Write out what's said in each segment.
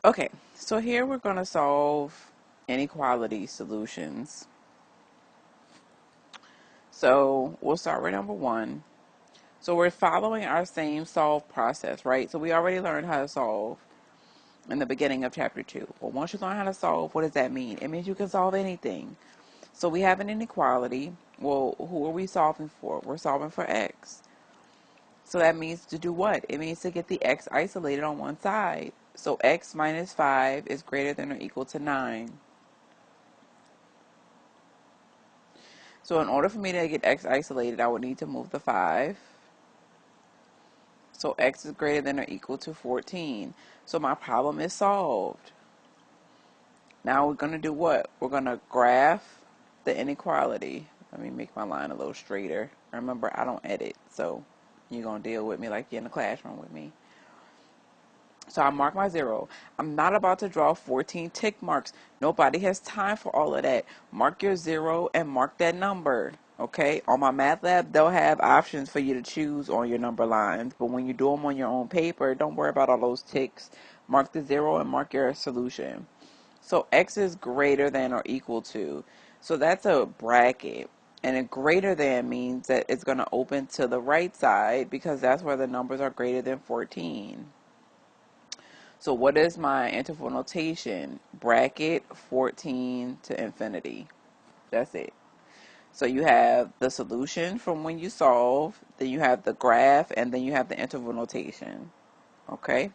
Okay, so here we're going to solve inequality solutions. So we'll start with number one. So we're following our same solve process, right? So we already learned how to solve in the beginning of chapter 2. Well, once you learn how to solve, what does that mean? It means you can solve anything. So we have an inequality. Well, who are we solving for? We're solving for x. So that means to do what? It means to get the x isolated on one side. So x minus 5 is greater than or equal to 9. So in order for me to get x isolated, I would need to move the 5. So x is greater than or equal to 14. So my problem is solved. Now we're going to do what? We're going to graph the inequality. Let me make my line a little straighter. Remember, I don't edit, so you're going to deal with me like you're in the classroom with me. So I mark my 0. I'm not about to draw 14 tick marks. Nobody has time for all of that. Mark your 0 and mark that number. Okay? On my math lab, they'll have options for you to choose on your number lines. But when you do them on your own paper, don't worry about all those ticks. Mark the 0 and mark your solution. So x is greater than or equal to. So that's a bracket. And a greater than means that it's going to open to the right side because that's where the numbers are greater than 14. So what is my interval notation? Bracket 14 to infinity. That's it. So you have the solution from when you solve, then you have the graph, and then you have the interval notation. Okay?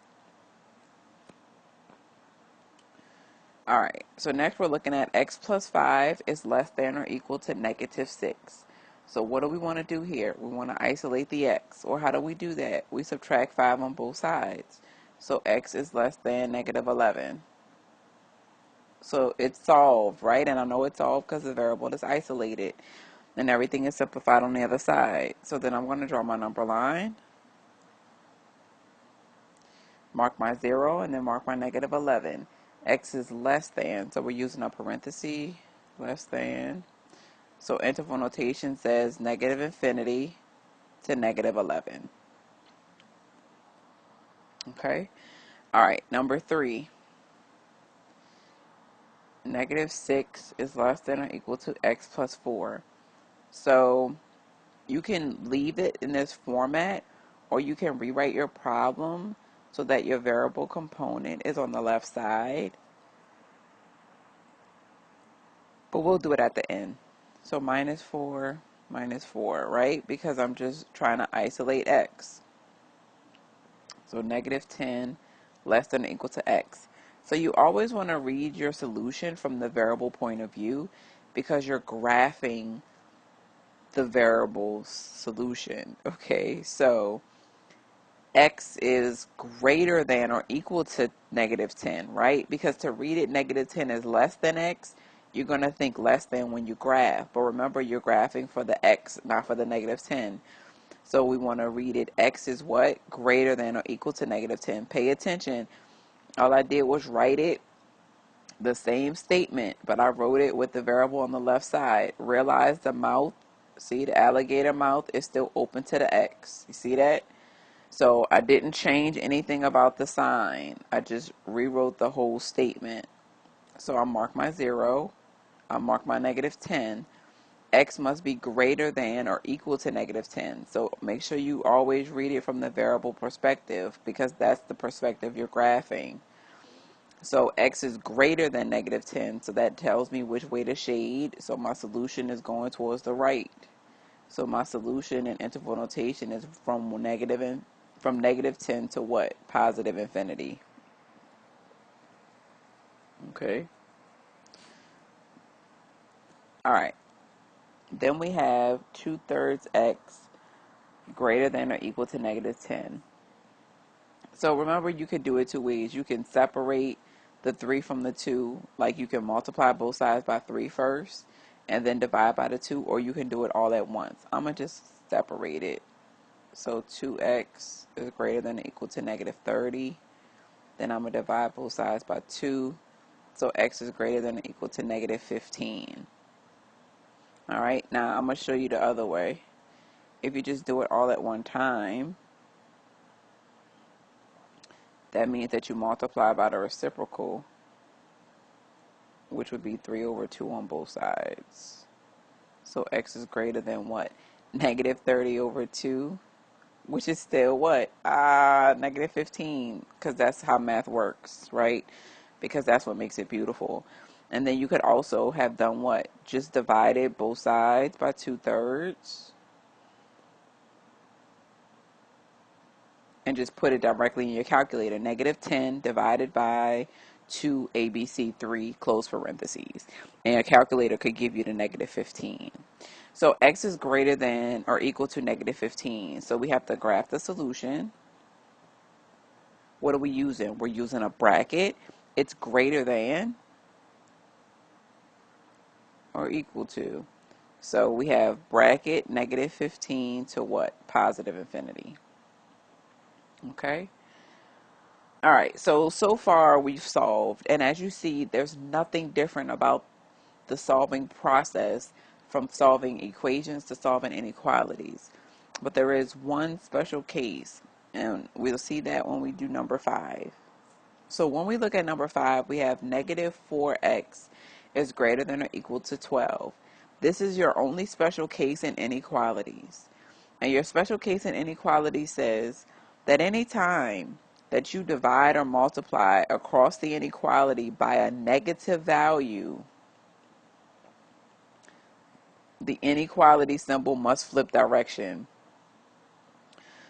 Alright, so next we're looking at x plus 5 is less than or equal to negative 6. So what do we want to do here? We want to isolate the x. Or how do we do that? We subtract 5 on both sides. So x is less than negative 11. So it's solved, right? And I know it's solved because the variable is isolated. And everything is simplified on the other side. So then I'm going to draw my number line. Mark my 0 and then mark my negative 11. X is less than. So we're using a parenthesis. Less than. So interval notation says negative infinity to negative 11. Okay? All right, number 3. Negative 6 is less than or equal to x plus 4. So you can leave it in this format, or you can rewrite your problem so that your variable component is on the left side. But we'll do it at the end. So minus 4, right? Because I'm just trying to isolate x. So negative 10 less than or equal to x. So you always want to read your solution from the variable point of view because you're graphing the variable's solution. Okay, so x is greater than or equal to negative 10, right? Because to read it, negative 10 is less than x. You're going to think less than when you graph. But remember, you're graphing for the x, not for the negative 10. So we want to read it. X is what? Greater than or equal to negative 10. Pay attention. All I did was write it the same statement, but I wrote it with the variable on the left side. Realize the mouth, see the alligator mouth is still open to the x. You see that? So I didn't change anything about the sign. I just rewrote the whole statement. So I mark my 0. I mark my negative 10. X must be greater than or equal to negative 10. So make sure you always read it from the variable perspective because that's the perspective you're graphing. So x is greater than negative 10. So that tells me which way to shade. So my solution is going towards the right. So my solution in interval notation is from negative 10 to what? Positive infinity. Okay. All right. Then we have 2/3 x greater than or equal to negative 10. So remember, you could do it two ways. You can separate the 3 from the 2. Like you can multiply both sides by 3 first and then divide by the 2, or you can do it all at once. I'm going to just separate it. So 2x is greater than or equal to negative 30. Then I'm going to divide both sides by 2. So x is greater than or equal to negative 15. All right, now I'm going to show you the other way. If you just do it all at one time, that means that you multiply by the reciprocal, which would be 3 over 2 on both sides. So x is greater than what? Negative 30 over 2, which is still what? Negative 15, because that's how math works, right? Because that's what makes it beautiful. And then you could also have done what? Just divided both sides by 2/3 and just put it directly in your calculator. Negative 10 divided by 2ABC3, close parentheses. And your calculator could give you the negative 15. So x is greater than or equal to negative 15. So we have to graph the solution. What are we using? We're using a bracket. It's greater than or equal to. So we have bracket negative 15 to what? Positive infinity. Okay. All right. So far we've solved. And as you see, there's nothing different about the solving process from solving equations to solving inequalities. But there is one special case, and we'll see that when we do number 5. So when we look at number 5, we have negative 4x is greater than or equal to 12. This is your only special case in inequalities. And your special case in inequality says that any time that you divide or multiply across the inequality by a negative value, the inequality symbol must flip direction.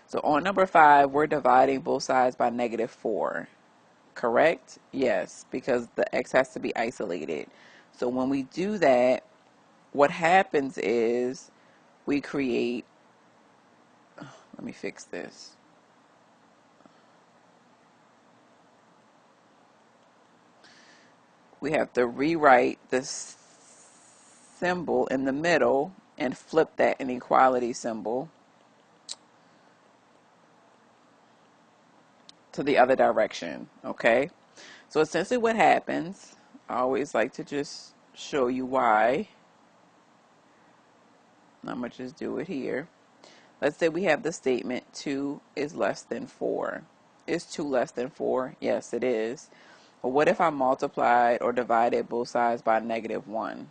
So on number 5, we're dividing both sides by negative 4. Correct? Yes, because the x has to be isolated. So when we do that, what happens is we create, let me fix this. We have to rewrite this symbol in the middle and flip that inequality symbol to the other direction, okay? So essentially what happens, I always like to just show you why. I'm going to just do it here. Let's say we have the statement 2 is less than 4. Is 2 less than 4? Yes, it is. But what if I multiplied or divided both sides by negative 1?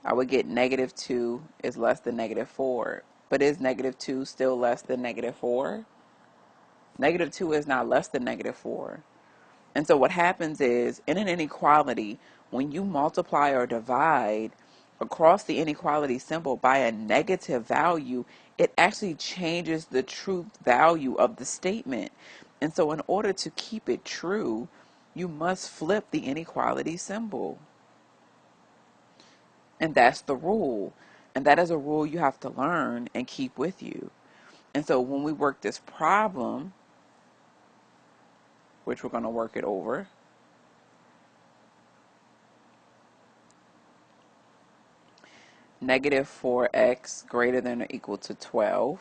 I would get negative 2 is less than negative 4. But is negative 2 still less than negative 4? Negative 2 is not less than negative 4. And so what happens is, in an inequality, when you multiply or divide across the inequality symbol by a negative value, it actually changes the truth value of the statement. And so in order to keep it true, you must flip the inequality symbol. And that's the rule. And that is a rule you have to learn and keep with you. And so when we work this problem, which we're going to work it over, negative 4x greater than or equal to 12.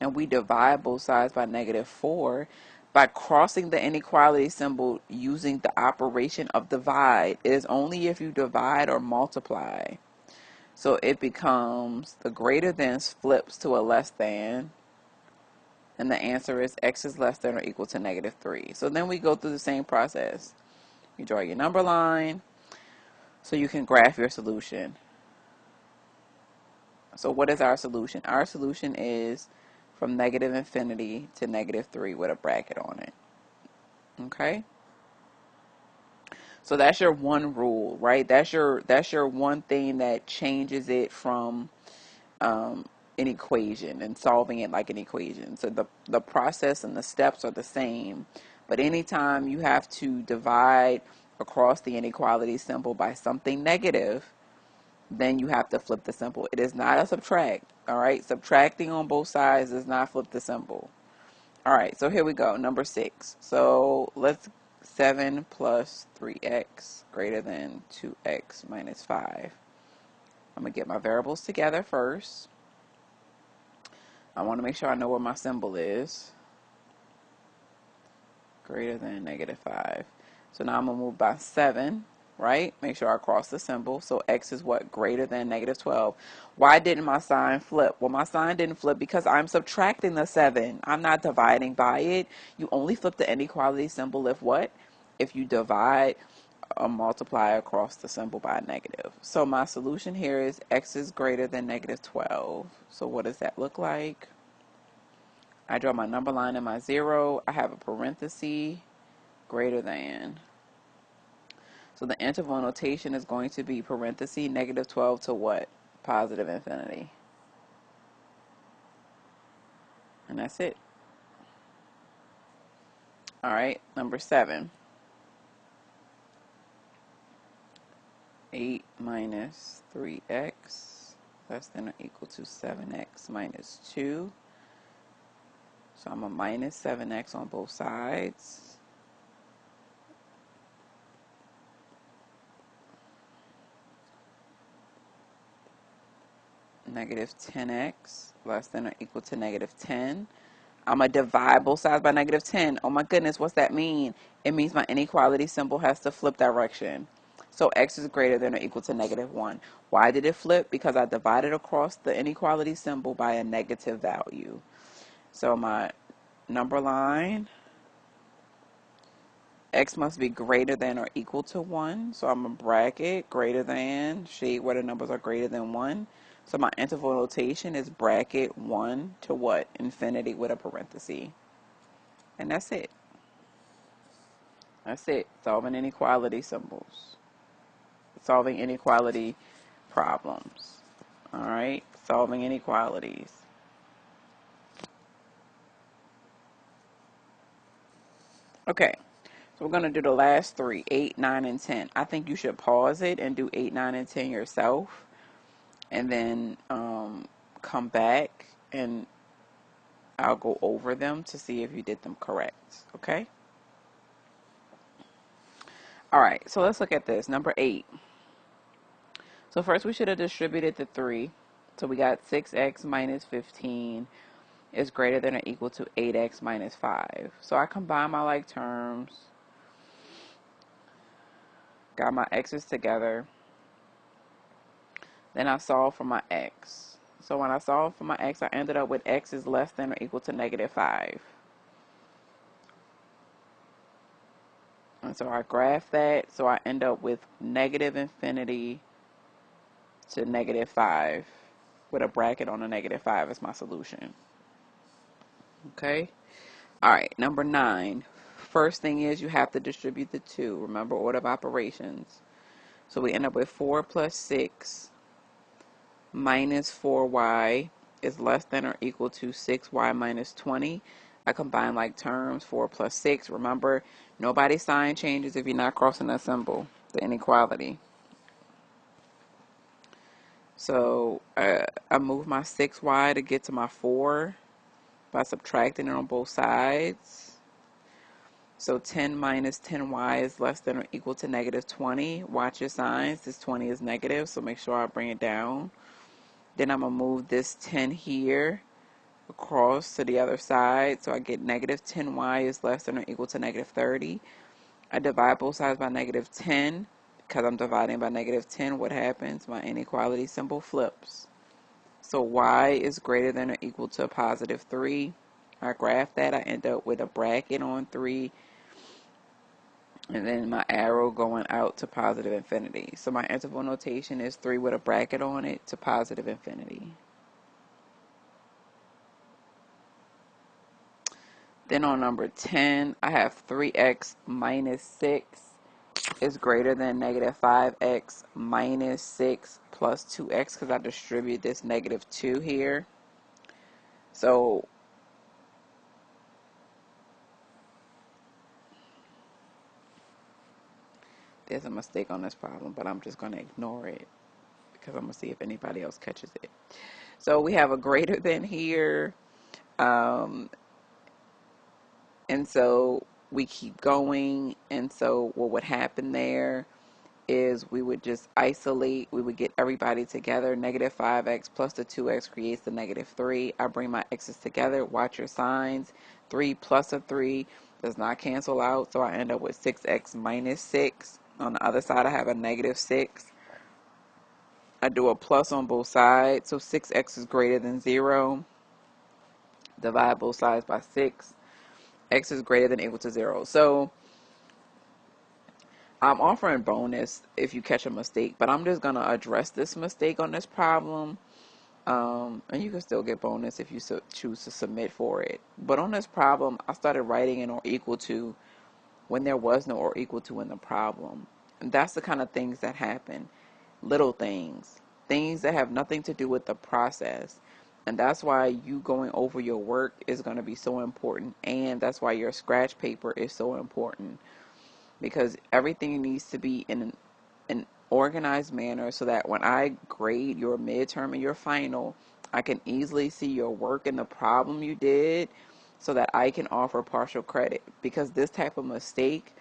And we divide both sides by negative 4 by crossing the inequality symbol using the operation of divide. It is only if you divide or multiply. So it becomes the greater than flips to a less than. And the answer is x is less than or equal to negative 3. So then we go through the same process. You draw your number line so you can graph your solution. So what is our solution? Our solution is from negative infinity to negative 3 with a bracket on it. Okay? So that's your one rule, right? That's your one thing that changes it from an equation and solving it like an equation. So the process and the steps are the same, but anytime you have to divide across the inequality symbol by something negative, then you have to flip the symbol. It is not a subtract, all right? Subtracting on both sides does not flip the symbol. All right, so here we go, number 6. So let's 7 plus 3x greater than 2x minus 5. I'm going to get my variables together first. I want to make sure I know where my symbol is. Greater than negative 5. So now I'm going to move by 7. right? Make sure I cross the symbol. So x is what? Greater than negative 12. Why didn't my sign flip? Well, my sign didn't flip because I'm subtracting the 7. I'm not dividing by it. You only flip the inequality symbol if what? If you divide or multiply across the symbol by a negative. So my solution here is x is greater than negative 12. So what does that look like? I draw my number line and my 0. I have a parenthesis greater than. So the interval notation is going to be parenthesis negative 12 to what? Positive infinity. And that's it. All right, number 7. 8 minus 3x less than or equal to 7x minus 2. So I'm a minus 7x on both sides. Negative 10x less than or equal to negative 10. I'm going to divide both sides by negative 10. Oh my goodness, what's that mean? It means my inequality symbol has to flip direction. So x is greater than or equal to negative 1. Why did it flip? Because I divided across the inequality symbol by a negative value. So my number line, x must be greater than or equal to 1. So I'm going to bracket greater than, shade where the numbers are greater than 1. So my interval notation is bracket 1 to what? Infinity with a parenthesis. And that's it. That's it. Solving inequality symbols. Solving inequality problems. All right? Solving inequalities. Okay. So we're going to do the last 3, 8, 9, and 10. I think you should pause it and do 8, 9, and 10 yourself. And then come back and I'll go over them to see if you did them correct. Okay? All right. So let's look at this. Number 8. So first we should have distributed the 3. So we got 6x minus 15 is greater than or equal to 8x minus 5. So I combine my like terms. Got my x's together. Then I solve for my x. So when I solved for my x, I ended up with x is less than or equal to negative 5. And so I graph that. So I end up with negative infinity to negative 5 with a bracket on a negative 5 as my solution. Okay. All right. Number 9. First thing is you have to distribute the 2. Remember order of operations. So we end up with 4 plus 6 minus 4y is less than or equal to 6y minus 20. I combine like terms, 4 plus 6. Remember, nobody's sign changes if you're not crossing that symbol, the inequality. So I move my 6y to get to my 4 by subtracting it on both sides. So 10 minus 10y is less than or equal to negative 20. Watch your signs. This 20 is negative, so make sure I bring it down. Then I'm going to move this 10 here across to the other side. So I get negative 10y is less than or equal to negative 30. I divide both sides by negative 10. Because I'm dividing by negative 10, what happens? My inequality symbol flips. So y is greater than or equal to positive 3. I graph that. I end up with a bracket on 3. And then my arrow going out to positive infinity. So my interval notation is 3 with a bracket on it to positive infinity. Then on number 10, I have 3x minus 6 is greater than negative 5x minus 6 plus 2x because I distribute this negative 2 here. So there's a mistake on this problem, but I'm just going to ignore it because I'm going to see if anybody else catches it. So we have a greater than here. And so we keep going. And so what would happen there is we would just isolate. We would get everybody together. Negative 5x plus the 2x creates the negative 3. I bring my x's together. Watch your signs. 3 plus a 3 does not cancel out. So I end up with 6x minus 6. On the other side, I have a negative 6. I do a plus on both sides. So 6x is greater than 0. Divide both sides by 6. X is greater than or equal to 0. So I'm offering bonus if you catch a mistake, but I'm just going to address this mistake on this problem. And you can still get bonus if you choose to submit for it. But on this problem, I started writing an or equal to when there was no or equal to in the problem. And that's the kind of things that happen. Little things. Things that have nothing to do with the process. And that's why you going over your work is going to be so important. And that's why your scratch paper is so important. Because everything needs to be in an organized manner so that when I grade your midterm and your final, I can easily see your work and the problem you did so that I can offer partial credit. Because this type of mistake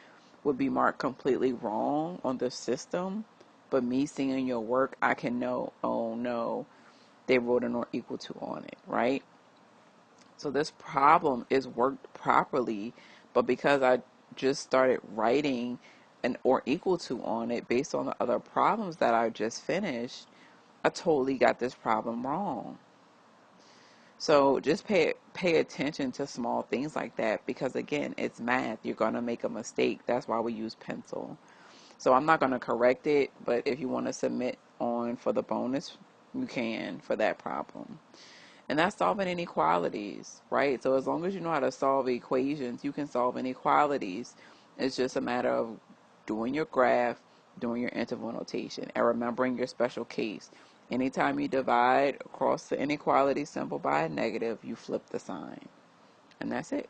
would be marked completely wrong on the system, but me seeing your work, I can know, oh no, they wrote an or equal to on it, right? So this problem is worked properly, but because I just started writing an or equal to on it based on the other problems that I just finished, I totally got this problem wrong. So just pay attention to small things like that, because again, it's math. You're going to make a mistake. That's why we use pencil. So I'm not going to correct it, but if you want to submit on for the bonus, you can for that problem. And that's solving inequalities, right? So as long as you know how to solve equations, you can solve inequalities. It's just a matter of doing your graph, doing your interval notation, and remembering your special case. Anytime you divide across the inequality symbol by a negative, you flip the sign. And that's it.